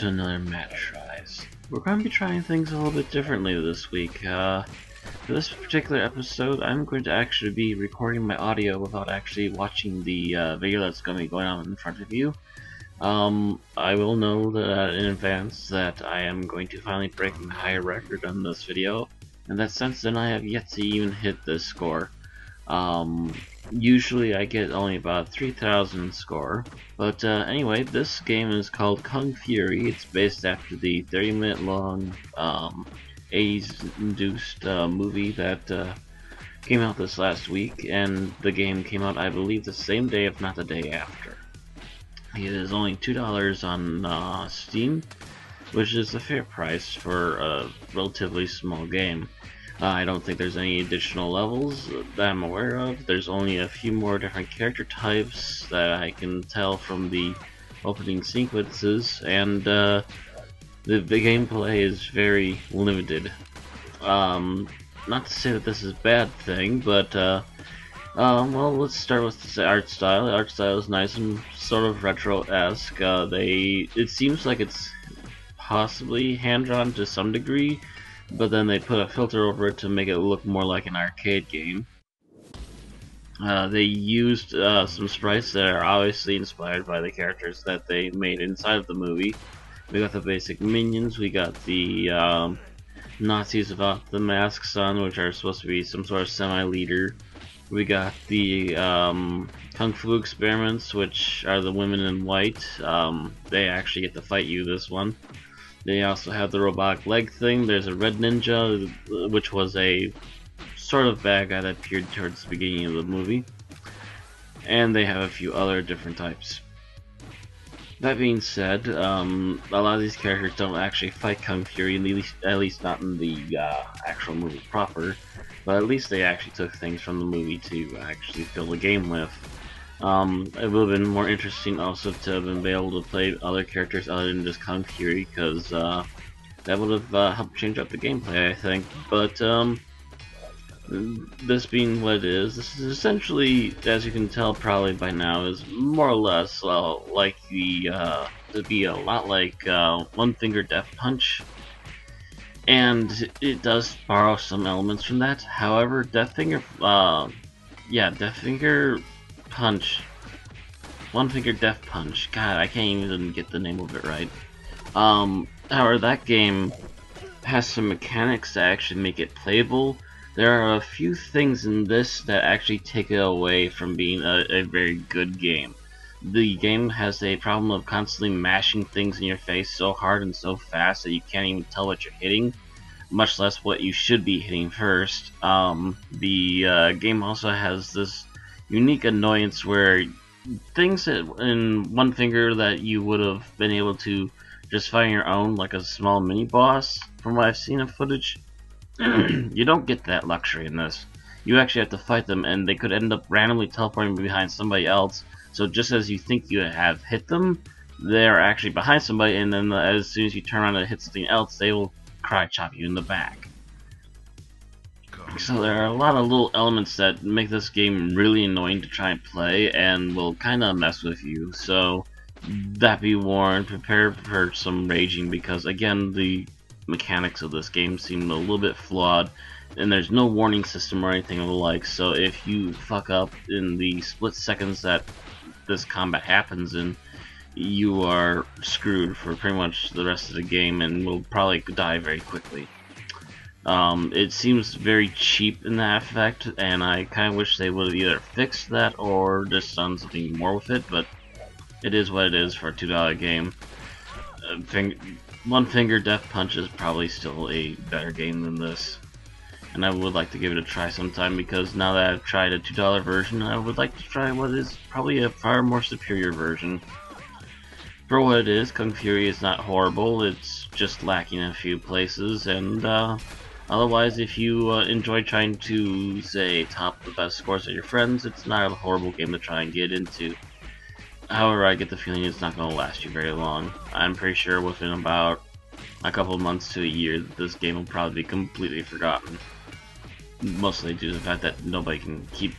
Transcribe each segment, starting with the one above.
to another Matt Tries. We're going to be trying things a little bit differently this week. For this particular episode, I'm going to actually be recording my audio without actually watching the video that's going to be going on in front of you. I will know that in advance that I am going to finally break my higher record on this video, and that since then I have yet to even hit this score. Usually I get only about 3,000 score, but anyway, this game is called Kung Fury. It's based after the 30-minute long 80s induced movie that came out this last week, and the game came out I believe the same day if not the day after. It is only $2 on Steam, which is a fair price for a relatively small game. I don't think there's any additional levels that I'm aware of. There's only a few more different character types that I can tell from the opening sequences, and the gameplay is very limited. Not to say that this is a bad thing, but well, let's start with the art style. The art style is nice and sort of retro-esque. It seems like it's possibly hand-drawn to some degree, but then they put a filter over it to make it look more like an arcade game. They used some sprites that are obviously inspired by the characters that they made inside of the movie. We got the basic minions, we got the Nazis without the masks on, which are supposed to be some sort of semi-leader. We got the Kung Fu experiments, which are the women in white. They actually get to fight you this one. They also have the robotic leg thing. There's a red ninja, which was a sort of bad guy that appeared towards the beginning of the movie. And they have a few other different types. That being said, a lot of these characters don't actually fight Kung Fury, at least not in the actual movie proper. But at least they actually took things from the movie to actually fill the game with. It would have been more interesting also to have been able to play other characters other than just Kung Fury, because that would have helped change up the gameplay, I think. But this being what it is, this is essentially, as you can tell probably by now, is more or less like to be a lot like One Finger Death Punch. And it does borrow some elements from that. However, Death Finger Punch, One Finger Death Punch. God, I can't even get the name of it right. However, that game has some mechanics that actually make it playable. There are a few things in this that actually take it away from being a very good game. The game has a problem of constantly mashing things in your face so hard and so fast that you can't even tell what you're hitting, much less what you should be hitting first. The game also has this unique annoyance where things that in One Finger that you would have been able to just fight on your own, like a small mini boss, from what I've seen of footage, you don't get that luxury in this. You actually have to fight them, and they could end up randomly teleporting behind somebody else. So just as you think you have hit them, they're actually behind somebody, and then as soon as you turn around and hit something else, they will karate chop you in the back. So there are a lot of little elements that make this game really annoying to try and play, and will kind of mess with you. So that be warned, prepare for some raging, because again, the mechanics of this game seem a little bit flawed, and there's no warning system or anything of the like. So if you fuck up in the split seconds that this combat happens in, you are screwed for pretty much the rest of the game and will probably die very quickly. It seems very cheap in that effect, and I kind of wish they would have either fixed that or just done something more with it, but it is what it is for a $2 game. One Finger Death Punch is probably still a better game than this, and I would like to give it a try sometime, because now that I've tried a $2 version, I would like to try what is probably a far more superior version. For what it is, Kung Fury is not horrible, it's just lacking in a few places, and otherwise, if you enjoy trying to, say, top the best scores of your friends, it's not a horrible game to try and get into. However, I get the feeling it's not going to last you very long. I'm pretty sure within about a couple of months to a year, this game will probably be completely forgotten. Mostly due to the fact that nobody can keep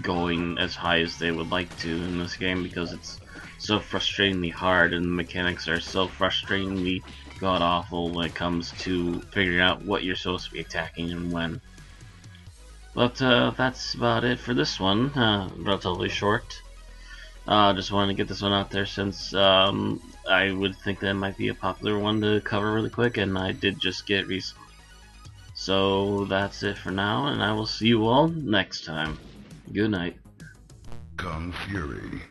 going as high as they would like to in this game, because it's so frustratingly hard, and the mechanics are so frustratingly god awful when it comes to figuring out what you're supposed to be attacking and when. But that's about it for this one. Relatively short. Just wanted to get this one out there since I would think that might be a popular one to cover really quick, and I did just get it recently. So that's it for now, and I will see you all next time. Good night. Kung Fury.